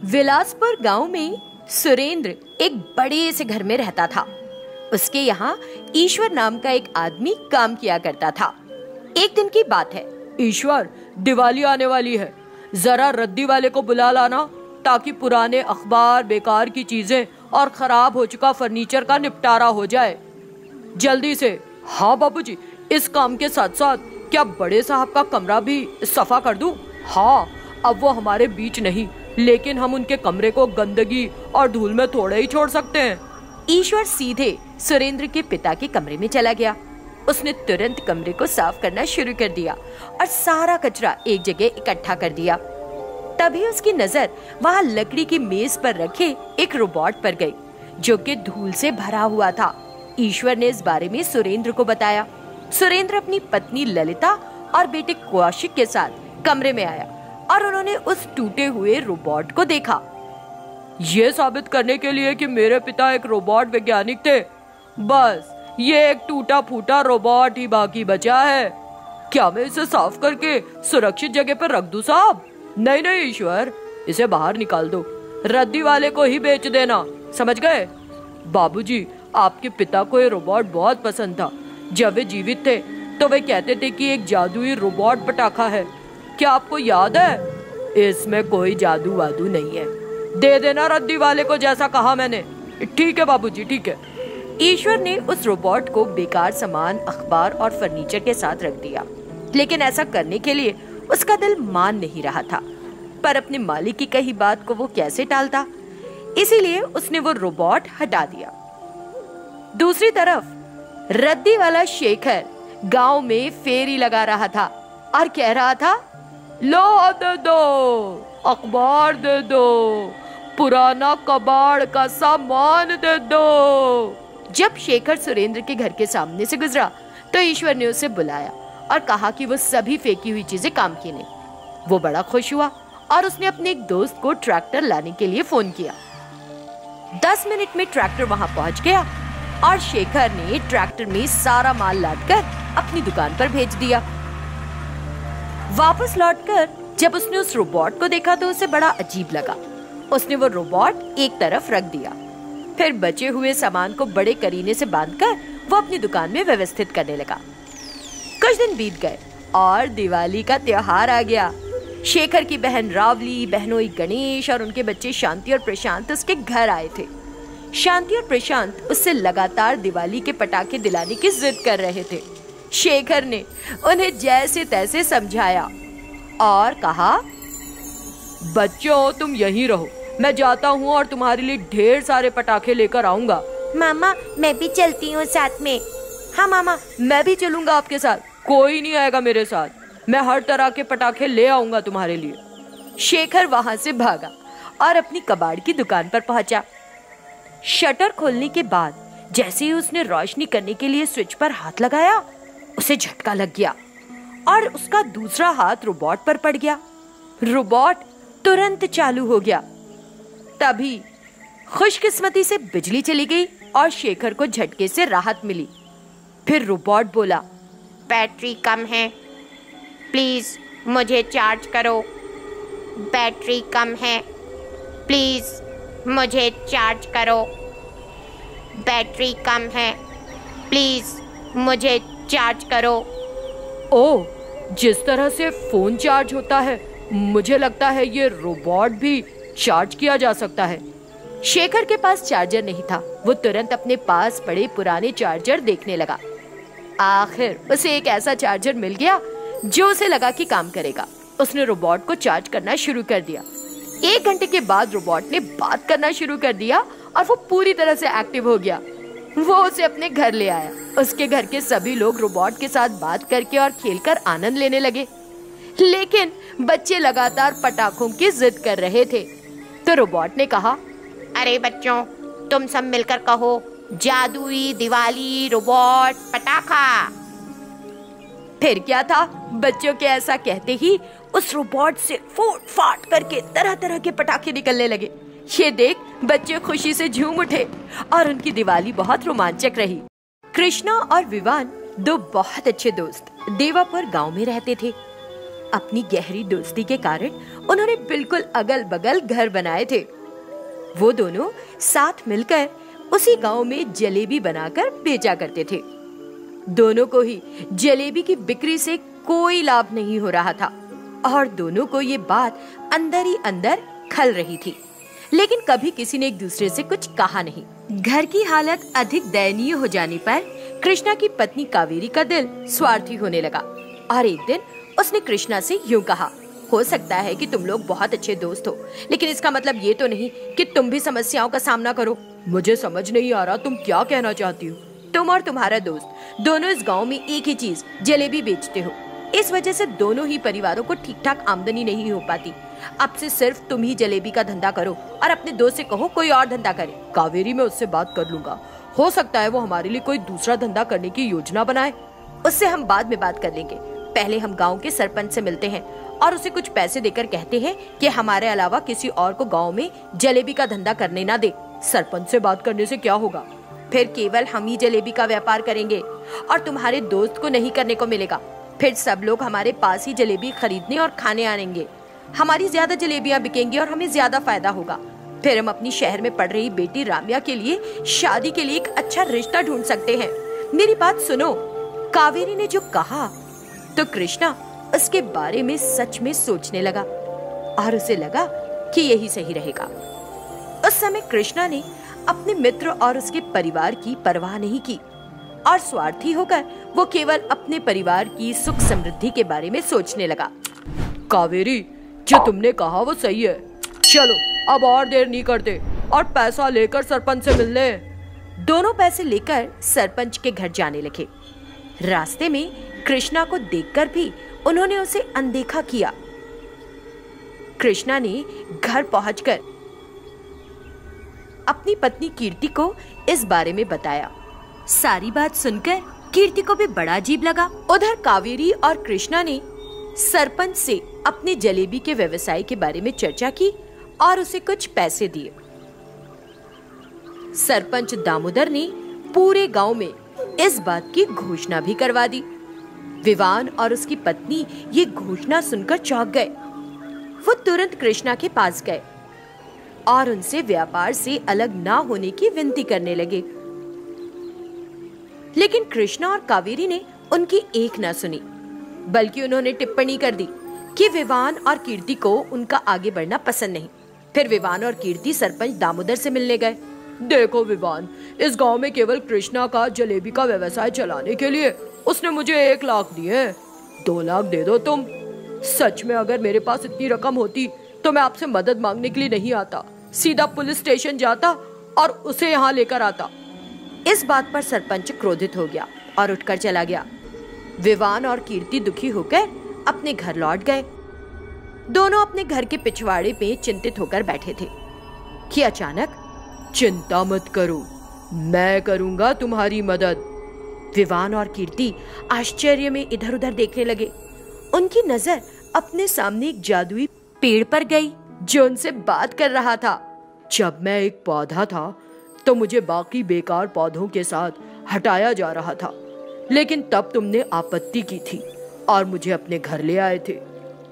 विलासपुर गांव में सुरेंद्र एक बड़े से घर में रहता था। उसके यहाँ ईश्वर नाम का एक आदमी काम किया करता था। एक दिन की बात है। ईश्वर, दिवाली आने वाली है, जरा रद्दी वाले को बुला लाना ताकि पुराने अखबार, बेकार की चीजें और खराब हो चुका फर्नीचर का निपटारा हो जाए, जल्दी से। हाँ बाबूजी, इस काम के साथ साथ क्या बड़े साहब का कमरा भी सफा कर दूं? हाँ, अब वो हमारे बीच नहीं, लेकिन हम उनके कमरे को गंदगी और धूल में थोड़े ही छोड़ सकते हैं। ईश्वर सीधे सुरेंद्र के पिता के कमरे में चला गया। उसने तुरंत कमरे को साफ करना शुरू कर दिया और सारा कचरा एक जगह इकट्ठा कर दिया। तभी उसकी नजर वहाँ लकड़ी की मेज पर रखे एक रोबोट पर गई, जो कि धूल से भरा हुआ था। ईश्वर ने इस बारे में सुरेंद्र को बताया। सुरेंद्र अपनी पत्नी ललिता और बेटे कौशिक के साथ कमरे में आया और उन्होंने उस टूटे हुए रोबोट को देखा। ये साबित करने के लिए कि मेरे पिता एक रोबोट वैज्ञानिक थे, बस ये एक टूटा फूटा रोबोट ही बाकी बचा है। क्या मैं इसे साफ करके सुरक्षित जगह पर रख दूं साहब? नहीं नहीं ईश्वर, इसे बाहर निकाल दो, रद्दी वाले को ही बेच देना, समझ गए? बाबूजी, आपके पिता को ये रोबोट बहुत पसंद था। जब वे जीवित थे तो वे कहते थे कि एक जादुई रोबोट पटाखा है। क्या आपको याद है? इसमें कोई जादू वादू नहीं है, दे देना रद्दी वाले को जैसा कहा मैंने। ठीक है बाबूजी, ठीक है। ईश्वर ने उस रोबोट को बेकार सामान, अखबार और फर्नीचर के साथ रख दिया, लेकिन ऐसा करने के लिए उसका दिल मान नहीं रहा था। पर अपने मालिक की कही बात को वो कैसे टालता, इसीलिए उसने वो रोबोट हटा दिया। दूसरी तरफ रद्दी वाला शेखर गांव में फेरी लगा रहा था और कह रहा था, लो दे दो, अखबार दे दो, पुराना कबाड़ का सामान दे दो। जब शेखर सुरेंद्र के घर के सामने से गुजरा तो ईश्वर ने उसे बुलाया और कहा कि वो सभी फेंकी हुई चीजें काम की नहीं। वो बड़ा खुश हुआ और उसने अपने एक दोस्त को ट्रैक्टर लाने के लिए फोन किया। 10 मिनट में ट्रैक्टर वहां पहुंच गया और शेखर ने ट्रैक्टर में सारा माल लादकर अपनी दुकान पर भेज दिया। वापस लौटकर जब उसने उस रोबोट को देखा तो उसे बड़ा अजीब लगा। उसने वो रोबोट एक तरफ रख दिया, फिर बचे हुए सामान को बड़े करीने से बांधकर वो अपनी दुकान में व्यवस्थित करने लगा। कुछ दिन बीत गए और दिवाली का त्योहार आ गया। शेखर की बहन रावली, बहनोई गणेश और उनके बच्चे शांति और प्रशांत उसके घर आए थे। शांति और प्रशांत उससे लगातार दिवाली के पटाखे दिलाने की जिद कर रहे थे। शेखर ने उन्हें जैसे तैसे समझाया और कहा, बच्चों तुम यहीं रहो, मैं जाता हूँ और तुम्हारे लिए ढेर सारे पटाखे लेकर आऊंगा। मामा, मैं भी चलती हूँ साथ में। हाँ मामा, मैं भी चलूंगा आपके साथ। कोई नहीं आएगा मेरे साथ, मैं हर तरह के पटाखे ले आऊंगा तुम्हारे लिए। शेखर वहां से भागा और अपनी कबाड़ की दुकान पर पहुंचा। शटर खोलने के बाद जैसे ही उसने रोशनी करने के लिए स्विच पर हाथ लगाया, उसे झटका लग गया और उसका दूसरा हाथ रोबोट पर पड़ गया। रोबोट तुरंत चालू हो गया। तभी खुशकिस्मती से बिजली चली गई और शेखर को झटके से राहत मिली। फिर रोबोट बोला, बैटरी कम है, प्लीज मुझे चार्ज करो। बैटरी कम है, प्लीज मुझे चार्ज करो। बैटरी कम है, प्लीज मुझे चार्ज करो। ओह, जिस तरह से फोन चार्ज होता है, मुझे लगता है ये रोबोट भी चार्ज किया जा सकता है। शेखर के पास चार्जर नहीं था। वो तुरंत अपने पास पड़े पुराने चार्जर देखने लगा। आखिर उसे एक ऐसा चार्जर मिल गया जो उसे लगा कि काम करेगा। उसने रोबोट को चार्ज करना शुरू कर दिया। 1 घंटे के बाद रोबोट ने बात करना शुरू कर दिया और वो पूरी तरह से एक्टिव हो गया। वो उसे अपने घर ले आया। उसके घर के सभी लोग रोबोट के साथ बात करके और खेलकर आनंद लेने लगे, लेकिन बच्चे लगातार पटाखों की जिद कर रहे थे। तो रोबोट ने कहा, अरे बच्चों, तुम सब मिलकर कहो, जादुई दिवाली रोबोट पटाखा। फिर क्या था, बच्चों के ऐसा कहते ही उस रोबोट से फूट फाट करके तरह तरह के पटाखे निकलने लगे। ये देख बच्चे खुशी से झूम उठे और उनकी दिवाली बहुत रोमांचक रही। कृष्णा और विवान 2 बहुत अच्छे दोस्त देवापुर गांव में रहते थे। अपनी गहरी दोस्ती के कारण उन्होंने बिल्कुल अगल बगल घर बनाए थे। वो दोनों साथ मिलकर उसी गांव में जलेबी बनाकर बेचा करते थे। दोनों को ही जलेबी की बिक्री से कोई लाभ नहीं हो रहा था और दोनों को ये बात अंदर ही अंदर खल रही थी, लेकिन कभी किसी ने एक दूसरे से कुछ कहा नहीं। घर की हालत अधिक दयनीय हो जाने पर कृष्णा की पत्नी कावेरी का दिल स्वार्थी होने लगा और एक दिन उसने कृष्णा से यूं कहा, हो सकता है कि तुम लोग बहुत अच्छे दोस्त हो, लेकिन इसका मतलब ये तो नहीं कि तुम भी समस्याओं का सामना करो। मुझे समझ नहीं आ रहा तुम क्या कहना चाहती हो। तुम और तुम्हारा दोस्त दोनों इस गांव में एक ही चीज जलेबी बेचते हो। इस वजह से दोनों ही परिवारों को ठीक ठाक आमदनी नहीं हो पाती। अब से सिर्फ तुम ही जलेबी का धंधा करो और अपने दोस्त से कहो कोई और धंधा करे। कावेरी, मैं उससे बात कर लूंगा, हो सकता है वो हमारे लिए कोई दूसरा धंधा करने की योजना बनाए। उससे हम बाद में बात कर लेंगे। पहले हम गांव के सरपंच से मिलते हैं और उसे कुछ पैसे देकर कहते हैं कि हमारे अलावा किसी और को गांव में जलेबी का धंधा करने ना दे। सरपंच से बात करने से क्या होगा? फिर केवल हम ही जलेबी का व्यापार करेंगे और तुम्हारे दोस्त को नहीं करने को मिलेगा। फिर सब लोग हमारे पास ही जलेबी खरीदने और खाने आएंगे। हमारी ज्यादा जलेबियां बिकेंगी और हमें ज्यादा फायदा होगा। फिर हम अपनी शहर में पढ़ रही बेटी राम्या के लिए शादी के लिए एक अच्छा रिश्ता ढूंढ सकते हैं। मेरी बात सुनो। कावेरी ने जो कहा तो कृष्णा उसके बारे में सच में सोचने लगा और उसे लगा कि यही सही रहेगा। उस समय कृष्णा ने अपने मित्र और उसके परिवार की परवाह नहीं की और स्वार्थी होकर वो केवल अपने परिवार की सुख समृद्धि के बारे में सोचने लगा। कावेरी, जो तुमने कहा वो सही है। चलो अब और देर नहीं करते और पैसा लेकर सरपंच से मिल ले। दोनों पैसे लेकर सरपंच के घर जाने लगे। रास्ते में कृष्णा को देखकर भी उन्होंने उसे अनदेखा किया। कृष्णा ने घर पहुंचकर अपनी पत्नी कीर्ति को इस बारे में बताया। सारी बात सुनकर कीर्ति को भी बड़ा अजीब लगा। उधर कावेरी और कृष्णा ने सरपंच से अपने जलेबी के व्यवसाय के बारे में चर्चा की और उसे कुछ पैसे दिए। सरपंच दामोदर ने पूरे गांव में इस बात की घोषणा भी करवा दी। विवान और उसकी पत्नी ये घोषणा सुनकर चौंक गए। वो तुरंत कृष्णा के पास गए और उनसे व्यापार से अलग ना होने की विनती करने लगे, लेकिन कृष्णा और कावेरी ने उनकी एक ना सुनी, बल्कि उन्होंने टिप्पणी कर दी कि विवान और कीर्ति को उनका आगे बढ़ना पसंद नहीं। फिर विवान और कीर्ति सरपंच दामोदर से मिलने गए। देखो विवान, इस गांव में केवल कृष्णा का जलेबी का व्यवसाय चलाने के लिए उसने मुझे 1 लाख दिए। 2 लाख दे दो तुम। सच में अगर मेरे पास इतनी रकम होती तो मैं आपसे मदद मांगने के लिए नहीं आता, सीधा पुलिस स्टेशन जाता और उसे यहाँ लेकर आता। इस बात पर सरपंच क्रोधित हो गया और उठकर चला गया। विवान और कीर्ति दुखी होकर अपने घर लौट गए। दोनों अपने घर के पिछवाड़े पे चिंतित होकर बैठे थे कि अचानक, चिंता मत करो, मैं करूंगा तुम्हारी मदद। विवान और कीर्ति आश्चर्य में इधर उधर देखने लगे। उनकी नजर अपने सामने एक जादुई पेड़ पर गई जो उनसे बात कर रहा था। जब मैं एक पौधा था तो मुझे बाकी बेकार पौधों के साथ हटाया जा रहा था, लेकिन तब तुमने आपत्ति की थी और मुझे अपने घर ले आए थे।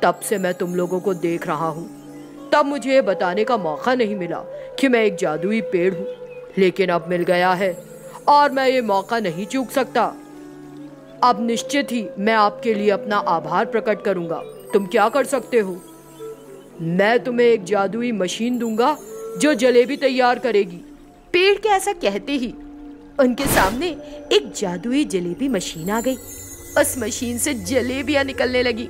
तब से मैं तुम लोगों को देख रहा हूँ। तब मुझे ये बताने का मौका नहीं मिला कि मैं एक जादुई पेड़ हूँ, लेकिन अब मिल गया है और मैं ये मौका नहीं चूक सकता। अब निश्चित ही मैं आपके लिए अपना आभार प्रकट करूंगा। तुम क्या कर सकते हो? मैं तुम्हें एक जादुई मशीन दूंगा जो जलेबी तैयार करेगी। पेड़ के ऐसा कहते ही उनके सामने एक जादुई जलेबी मशीन आ गई। उस मशीन से जलेबियां निकलने लगी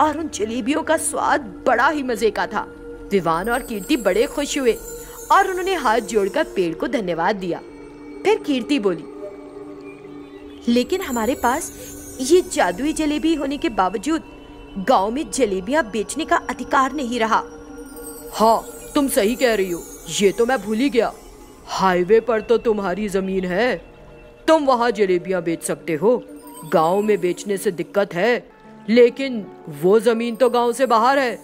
और उन जलेबियों का स्वाद बड़ा ही मजे का था। विवान और कीर्ति बड़े खुश हुए और उन्होंने हाथ जोड़कर पेड़ को धन्यवाद दिया। फिर कीर्ति बोली, लेकिन हमारे पास ये जादुई जलेबी होने के बावजूद गांव में जलेबियां बेचने का अधिकार नहीं रहा। हाँ, तुम सही कह रही हो, ये तो मैं भूल ही गया। हाईवे पर तो तुम्हारी जमीन है, तुम वहाँ जलेबियां बेच सकते हो। गांव में बेचने से दिक्कत है, लेकिन वो जमीन तो गांव से बाहर है,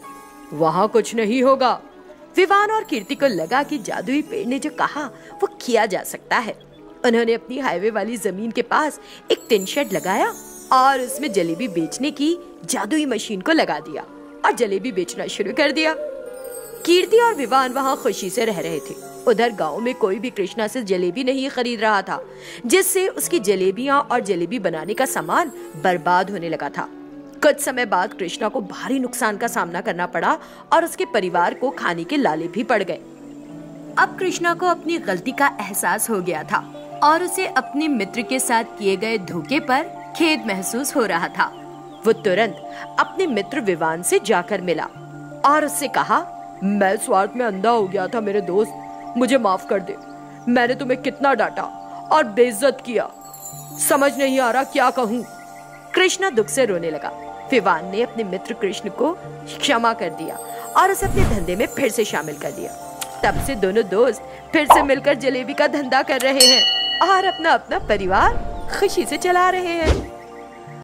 वहाँ कुछ नहीं होगा। विवान और कीर्ति को लगा कि जादुई पेड़ ने जो कहा वो किया जा सकता है। उन्होंने अपनी हाईवे वाली जमीन के पास एक टिन शेड लगाया और उसमें जलेबी बेचने की जादुई मशीन को लगा दिया और जलेबी बेचना शुरू कर दिया। कीर्ति और विवान वहाँ खुशी से रह रहे थे। उधर गांव में कोई भी कृष्णा से जलेबी नहीं खरीद रहा था, जिससे उसकी जलेबियां और जलेबी बनाने का सामान बर्बाद होने लगा था। कुछ समय बाद कृष्णा को भारी नुकसान का सामना करना पड़ा और उसके परिवार को खाने के लाले भी पड़ गए। अब कृष्णा को अपनी गलती का एहसास हो गया था और उसे अपने मित्र के साथ किए गए धोखे पर खेद महसूस हो रहा था। वो तुरंत अपने मित्र विवान से जाकर मिला और उससे कहा, मैं स्वार्थ में अंधा हो गया था मेरे दोस्त, मुझे माफ कर दे। मैंने तुम्हें कितना डांटा और बेइज्जत किया, समझ नहीं आ रहा क्या कहूँ। कृष्णा दुख से रोने लगा। विवान ने अपने मित्र कृष्ण को क्षमा कर दिया और उसे अपने धंधे में फिर से शामिल कर दिया। तब से दोनों दोस्त फिर से मिलकर जलेबी का धंधा कर रहे हैं और अपना अपना परिवार खुशी से चला रहे हैं।